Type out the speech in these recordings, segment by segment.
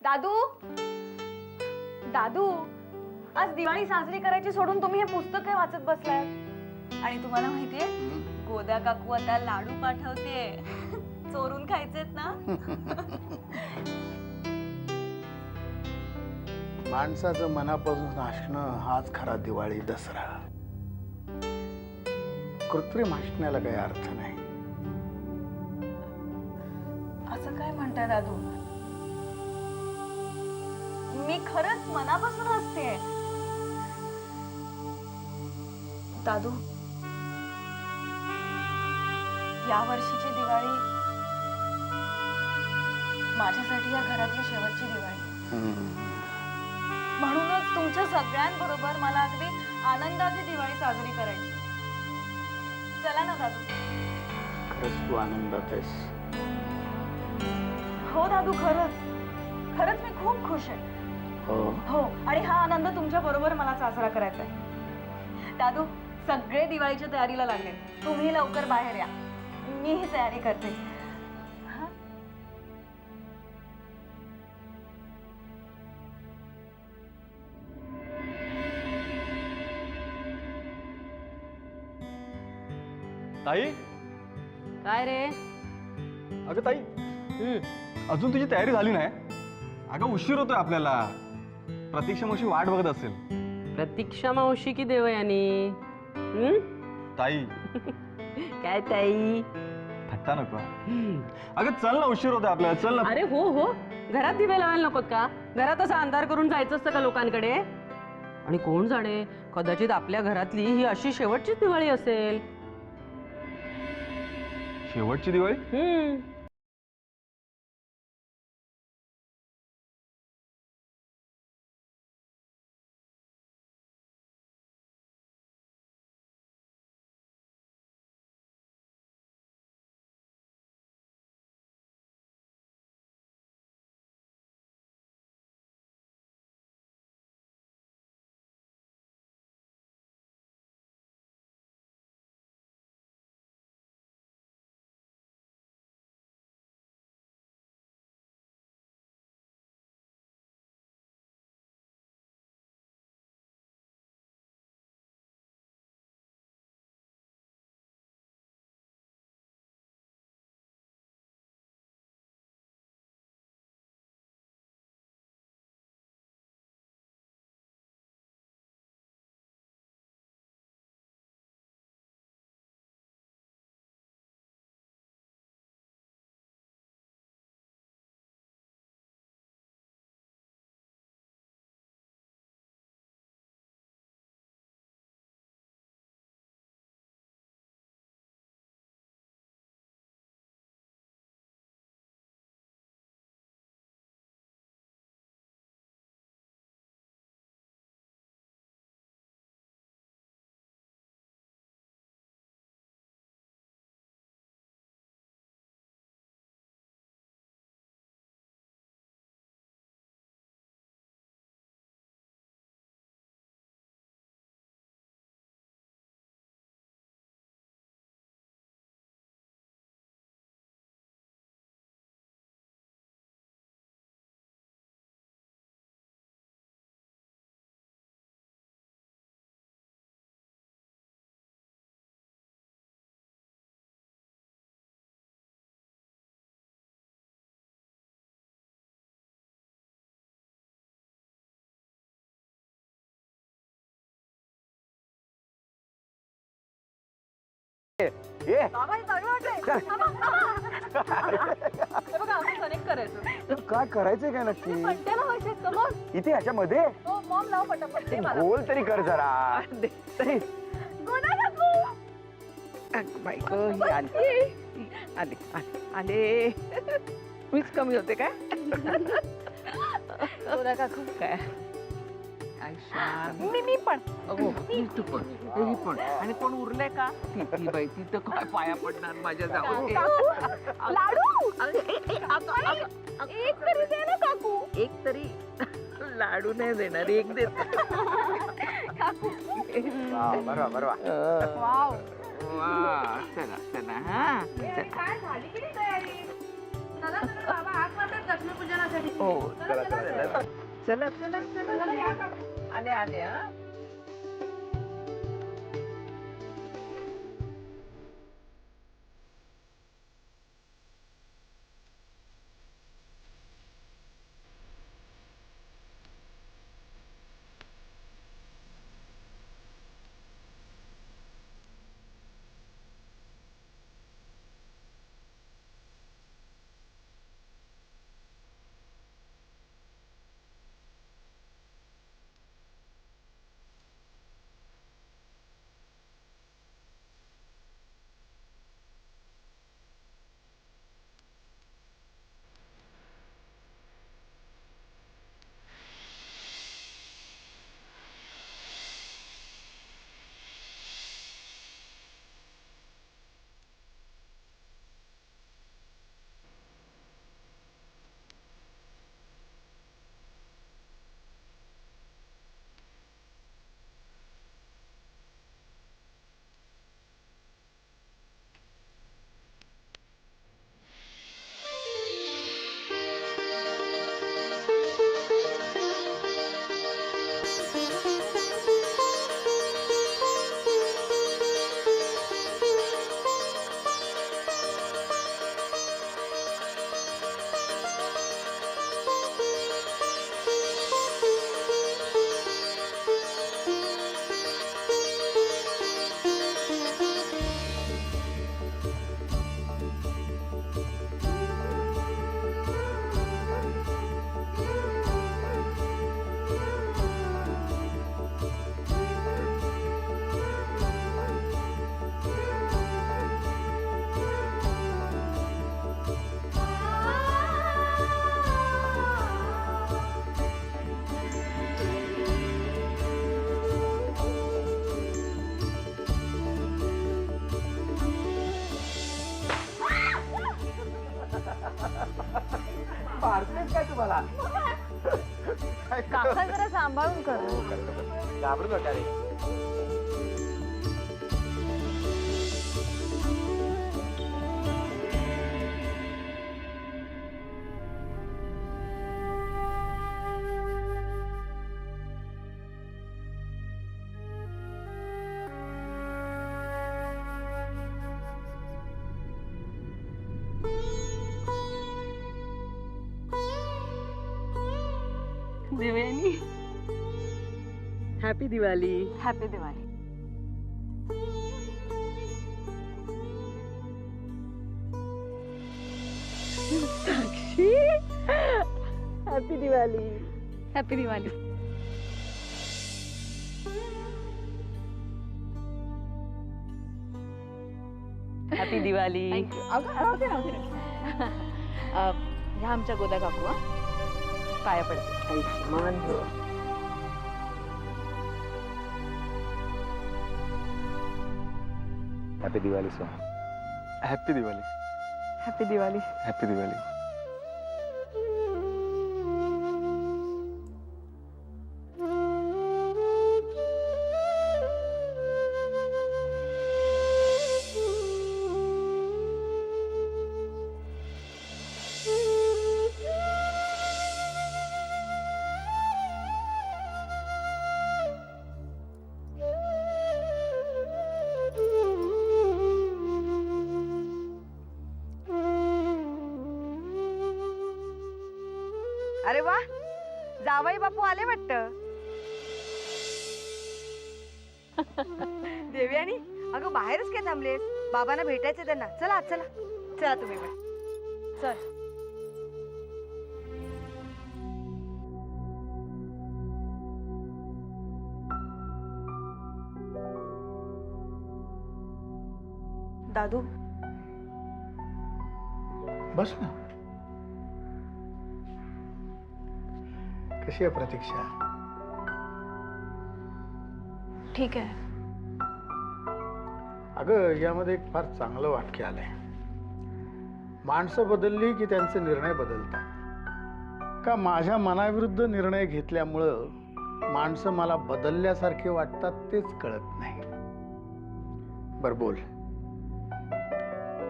दादू दादू, आज दिवाळी साजरी करायची सोडून तुम्ही हे पुस्तक काय वाचत बसलाय? आणि तुम्हाला माहितीये गोदा काकू आता लाडू पाठवते, चोरून खायचेत ना? माणसाचं मनापासून हसणं हाच खरा दिवाळी दसरा. कृत्रिम हसण्याला काही अर्थ नाही. असं काय म्हणताय दादू? मी खरंच मनापासून हसते. दादू, या वर्षीची दिवाळी माझ्यासाठी या घरातली शेवटची दिवाळी. म्हणूनच तुमच्या सगळ्यांबरोबर मला अगदी आनंदाची दिवाळी साजरी करायची. चला ना दादू. खरंच तू आनंदात आहेस? हो दादू, खरंच खरंच मी खूप खुश आहे. हो, आणि हा आनंद तुमच्या बरोबर मला साजरा करायचा आहे. दादू, सगळे दिवाळीच्या तयारीला लागले. तुम्ही लवकर बाहेर या, मी ही तयारी करते. ताई, काय रे? अगं ताई, अजून तुझी तयारी झाली नाही? अगं उशीर होतोय आपल्याला. प्रतीक्षा मावशी वाट बघत असेल. प्रतीक्षा मावशी की देवयानी? ताई, काय ताई? थट्टा नको. अगं चल ना, उशीर होतोय आपल्याला. चल ना. अरे हो हो, घरात दिवे लावायला नकोत का? घरात असा अंधार करून जायचं असतं का लोकांकडे? आणि कोण जाणे, कदाचित आपल्या घरातली ही अशी शेवटचीच दिवाळी असेल. शेवटची दिवाळी? काय करायचंय काय नक्की? इथे ह्याच्यामध्ये गोल तरी कर जरा. आले मीच कमी होते काय? काय मी पण ही पण आणि कोण उरले का? ती बाई ती तर काय पाया पडणार माझ्या. जाऊन लाडू एक तरी दे ना काकू. एक तरी लाडू नाही देणार, एक देत. बरोबर बरोबर. चला चला. हा काय झाली की तयारी? चला बाबा, आज मात्र लक्ष्मीपूजनासाठी. चला चला चला आले आले हा काय तुम्हाला काका जरा सांभाळून कर. घाबरू नका रे. Devyani, happy Diwali. Happy Diwali. Sakshi, happy Diwali. Happy Diwali. Happy Diwali. ह्या आमच्या गोदा काकू. पाया पडते. आयुष्यमान हो. हॅपी दिवाळी सो. Happy Diwali. Happy Diwali. Happy Diwali. अरे वा, जावई बापू आले वाटतं. देवयानी, अगं बाहेरच काय थांबलेस? बाबांना भेटायचे त्यांना. चला आत चला. चला तुम्ही पण. चल. दादू, बस ना. कशी आहे प्रतीक्षा? ठीक आहे. अगं, यामध्ये एक फार चांगलं वाक्य आलंय. माणसं बदलली की त्यांचे निर्णय बदलतात. का माझ्या मनाविरुद्ध निर्णय घेतल्यामुळं माणसं मला बदलल्यासारखे वाटतात तेच कळत नाही. बर बोल,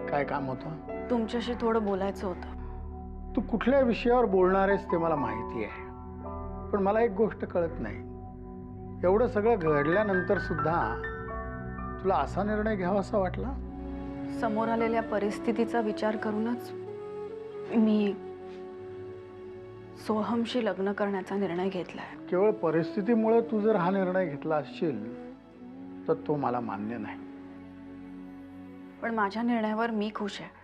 काय काम होतं? तुमच्याशी थोडं बोलायचं होतं. तू कुठल्या विषयावर बोलणार आहेस ते मला माहिती आहे, पण मला एक गोष्ट कळत नाही, एवढं सगळं घडल्यानंतर सुद्धा तुला असा निर्णय घ्यावासा वाटला? समोर आलेल्या परिस्थितीचा विचार करूनच मी सोहमशी लग्न करण्याचा निर्णय घेतलाय. केवळ परिस्थितीमुळे तू जर हा निर्णय घेतला असशील तर तो मला मान्य नाही. पण माझ्या निर्णयावर मी खुश आहे.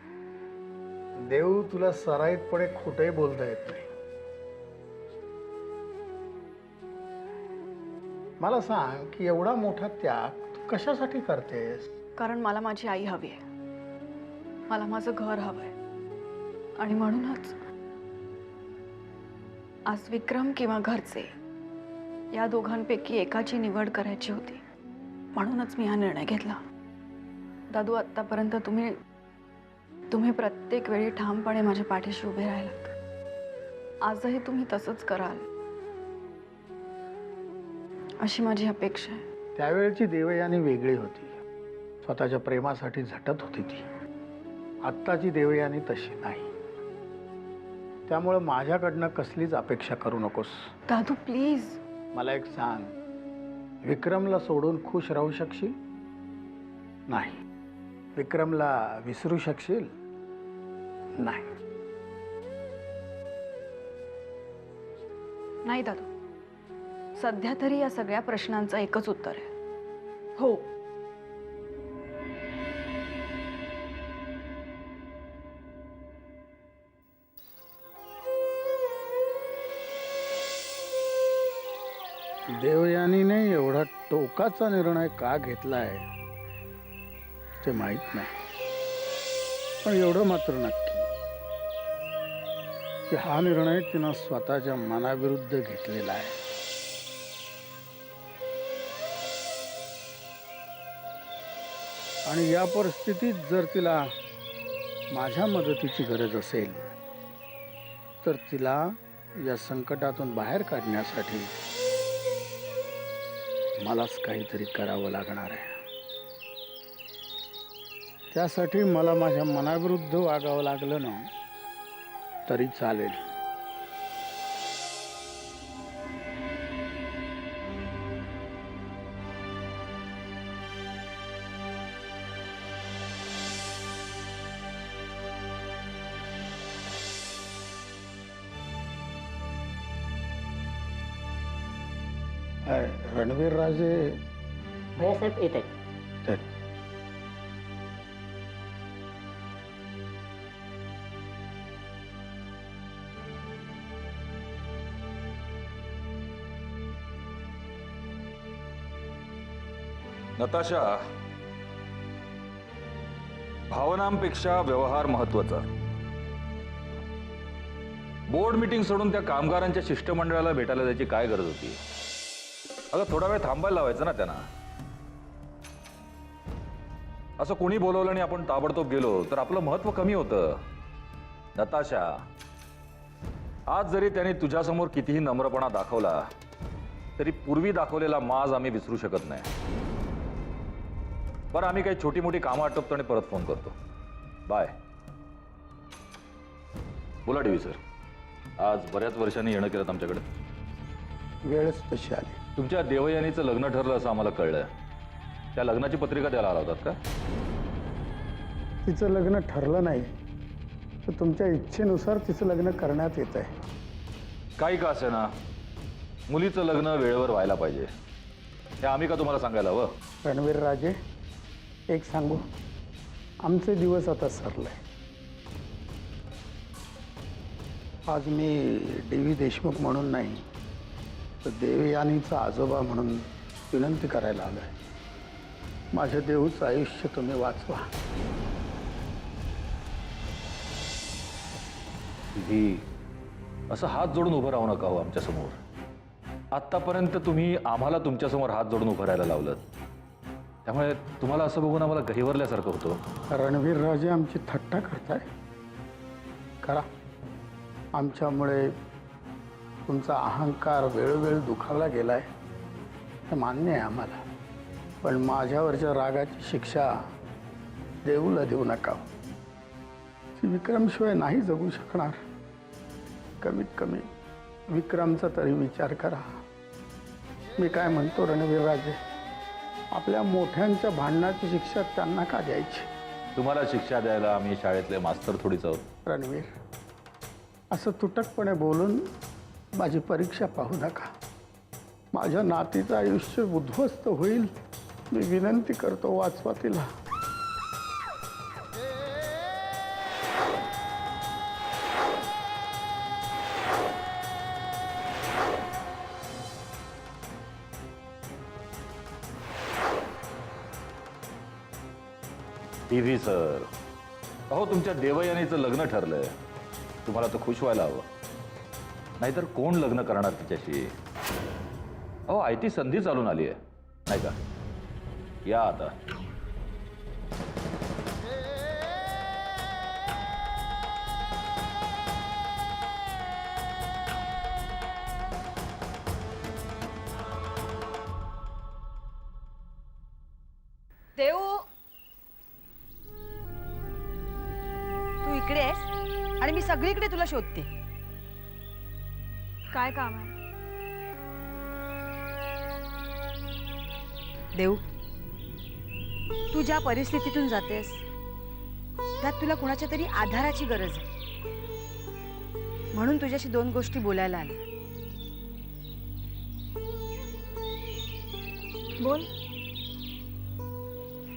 देव तुला सराईतपणे खोटंही बोलता येत नाही. मला सांग की एवढा मोठा त्याग तू कशासाठी करतेस? कारण मला माझी आई हवी आहे, मला माझं घर हवंय, आणि म्हणूनच आज विक्रम किंवा घरचे या दोघांपैकी एकाची निवड करायची होती. म्हणूनच मी हा निर्णय घेतला. दादू, आत्तापर्यंत तुम्ही प्रत्येक वेळी ठामपणे माझ्या पाठीशी उभे राहिलात. आजही तुम्ही तसंच कराल अशी माझी अपेक्षा आहे. त्यावेळची देवयानी वेगळी होती, स्वतःच्या प्रेमासाठी झटत होती ती. आत्ताची देवयानी तशी नाही. त्यामुळे माझ्याकडनं कसलीच अपेक्षा करू नकोस. दादू प्लीज. मला एक सांग, विक्रमला सोडून खुश राहू शकशील? नाही. विक्रमला विसरू शकशील? नाही. नाही दादू, सध्या तरी या सगळ्या प्रश्नांचं एकच उत्तर आहे, हो. देवयानीने एवढा टोकाचा निर्णय का घेतलाय ते माहित नाही, पण एवढं मात्र नक्की की हा निर्णय तिनं स्वतःच्या मनाविरुद्ध घेतलेला आहे. आणि या परिस्थितीत जर तिला माझ्या मदतीची गरज असेल तर तिला या संकटातून बाहेर काढण्यासाठी मलाच काहीतरी करावं लागणार आहे. त्यासाठी मला माझ्या मनाविरुद्ध वागावं लागलं ना तरी चालेल. रणवीर राजे भैयासाहेब येत आहेत. तर नताशा, भावनांपेक्षा व्यवहार महत्वाचा. बोर्ड मीटिंग सोडून त्या कामगारांच्या शिष्टमंडळाला भेटायला जायची काय गरज होती? अगं थोडा वेळ थांबायला लावायचं ना त्यांना. असं कोणी बोलवलं आणि आपण ताबडतोब गेलो तर आपलं महत्व कमी होतं. नताशा, आज जरी त्यांनी तुझ्यासमोर कितीही नम्रपणा दाखवला तरी पूर्वी दाखवलेला माज आम्ही विसरू शकत नाही. बरं, आम्ही काही छोटी मोठी कामं आटोपतो आणि परत फोन करतो. बाय. बोला डीवी सर, आज बऱ्याच वर्षांनी येणं केलं आमच्याकडे. वेळच तशी आली. तुमच्या देवयानीचं लग्न ठरलं असं आम्हाला कळलं. त्या लग्नाची पत्रिका द्यायला आला होतात का? तिचं लग्न ठरलं नाही तर तुमच्या इच्छेनुसार तिचं लग्न करण्यात येत आहे. काही का असे ना, मुलीचं लग्न वेळेवर व्हायला पाहिजे हे आम्ही का तुम्हाला सांगायला हवं? रणवीर राजे, एक सांगू, आमचे दिवस आता सरले. आज मी डी.व्ही. देशमुख म्हणून नाही तर देवयानीचा आजोबा म्हणून विनंती करायला आलोय. माझ्या देऊचं आयुष्य तुम्ही वाचवा. ही असं हात जोडून उभं राहू नका हो आमच्यासमोर. आत्तापर्यंत तुम्ही आम्हाला तुमच्यासमोर हात जोडून उभं राहायला लावलं, त्यामुळे तुम्हाला असं बघून आम्हाला गहिवरल्यासारखं होतं. रणवीर राजे आमची थट्टा करताय? करा. आमच्यामुळे तुमचा अहंकार वेळोवेळी दुखावला गेलाय हे मान्य आहे आम्हाला, पण माझ्यावरच्या रागाची शिक्षा देऊला देऊ नका. ती विक्रमशिवाय नाही जगू शकणार. कमीत कमी विक्रमचा तरी विचार करा. मी काय म्हणतो रणवीर राजे, आपल्या मोठ्यांच्या भांडणाची शिक्षा त्यांना का द्यायची? तुम्हाला शिक्षा द्यायला आम्ही शाळेतले मास्तर थोडीच आहोत. रणवीर, असं तुटकपणे बोलून माझी परीक्षा पाहू नका. माझ्या नातीचं आयुष्य उद्ध्वस्त होईल. मी विनंती करतो, वाचवा तिला. टीव्ही सर, अहो तुमच्या देवयानीचं लग्न ठरलंय. तुम्हाला तर खुश व्हायला हवं. नाहीतर कोण लग्न करणार तिच्याशी? अहो आयती संधी चालून आली आहे, नाही का? या आता. देऊ, तू इकडे आहेस आणि मी सगळीकडे तुला शोधते. काय काम आहे? देऊ, तू ज्या परिस्थितीतून जातेस त्यात तुला कुणाच्या तरी आधाराची गरज आहे. म्हणून तुझ्याशी 2 गोष्टी बोलायला आले. बोल.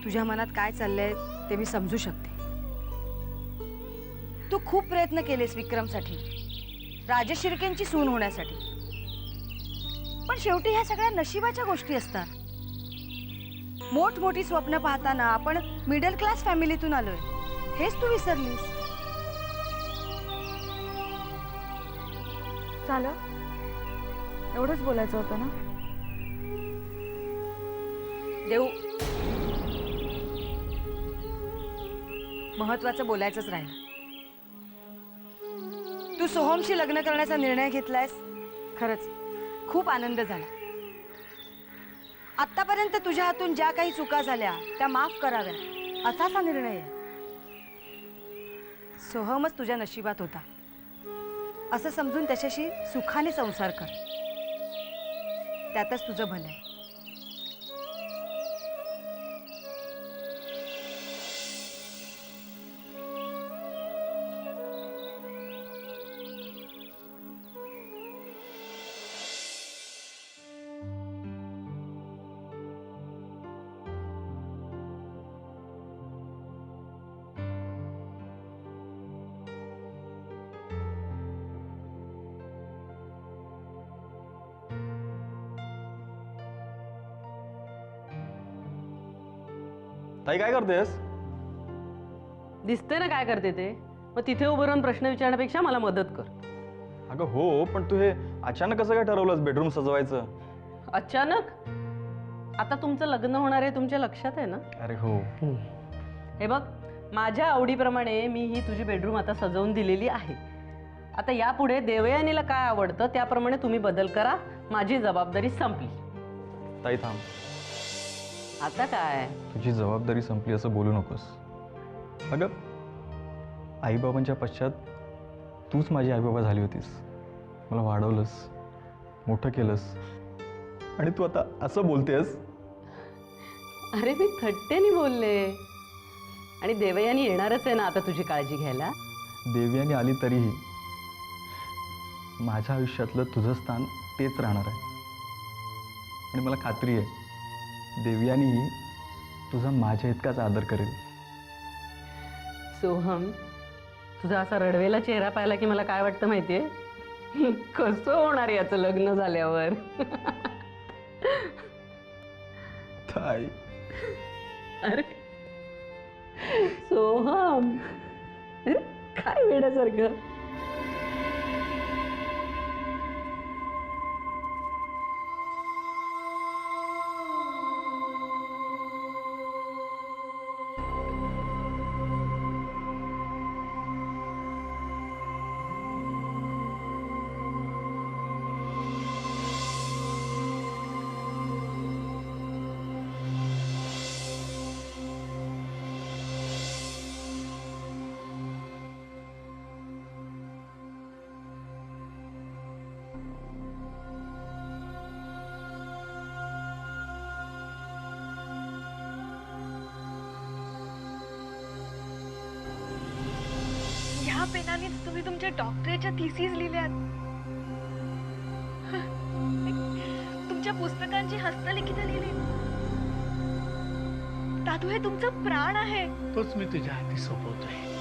तुझ्या मनात काय चाललंय ते मी समजू शकते. तू खूप प्रयत्न केलेस विक्रमसाठी, राजेश शिर्केंची सून होण्यासाठी. पण शेवटी ह्या सगळ्या नशिबाच्या गोष्टी असतात. मोठमोठी स्वप्न पाहताना आपण मिडल क्लास फॅमिलीतून आलोय, हेच तू विसरलीस. झालं? एवढंच बोलायचं होतं ना? देऊ, महत्वाचं बोलायचंच राहिलं. तू सोहमशी लग्न करण्याचा निर्णय घेतलायस, खरंच खूप आनंद झाला. आतापर्यंत तुझ्या हातून ज्या काही चुका झाल्या त्या माफ कराव्या असाच हा निर्णय आहे. सोहमच तुझ्या नशिबात होता असं समजून त्याच्याशी सुखाने संसार कर. त्यातच तुझं भलं आहे. ताई काय करतेस? दिसते ना काय करते ते. मग तिथे उभं राहून प्रश्न विचारण्यापेक्षा मला मदत कर. अगं हो, पण तू हे अचानक कसं काय ठरवलंस बेडरूम सजवायचं? अचानक? आता तुमचं लग्न होणार आहे, तुमच्या लक्षात आहे ना? अरे हो. हे बघ, माझ्या आवडीप्रमाणे मी ही तुझी बेडरूम आता सजवून दिलेली आहे. आता यापुढे देवयानीला काय आवडतं त्याप्रमाणे तुम्ही बदल करा. माझी जबाबदारी संपली. ताई थांब. आता काय? तुझी जबाबदारी संपली असं बोलू नकोस. अगं आईबाबांच्या पश्चात तूच माझी आईबाबा झाली होतीस. मला वाढवलंस, मोठं केलंस आणि तू आता असं बोलतेस? अरे मी थट्टेने बोलले. आणि देवयानी येणारच आहे ना आता तुझी काळजी घ्यायला. देवयानी आली तरीही माझ्या आयुष्यातलं तुझं स्थान तेच राहणार आहे. आणि मला खात्री आहे देवयानीही तुझा माझ्या इतकाच आदर करेल. सोहम, तुझा असा रडवेला चेहरा पाहिला की मला काय वाटतं माहितीये? कसं होणार याचं लग्न झाल्यावर? ताई. अरे सोहम, अरे काय वेड्यासारखं. पेनानेच तुम्ही तुमच्या डॉक्टरेटच्या थिसीस लिहिल्यात. तुमच्या पुस्तकांची हस्तलिखित लिहिली. दादू, हे तुमचं प्राण आहे. तोच मी तुझ्या हाती सोपवतोय.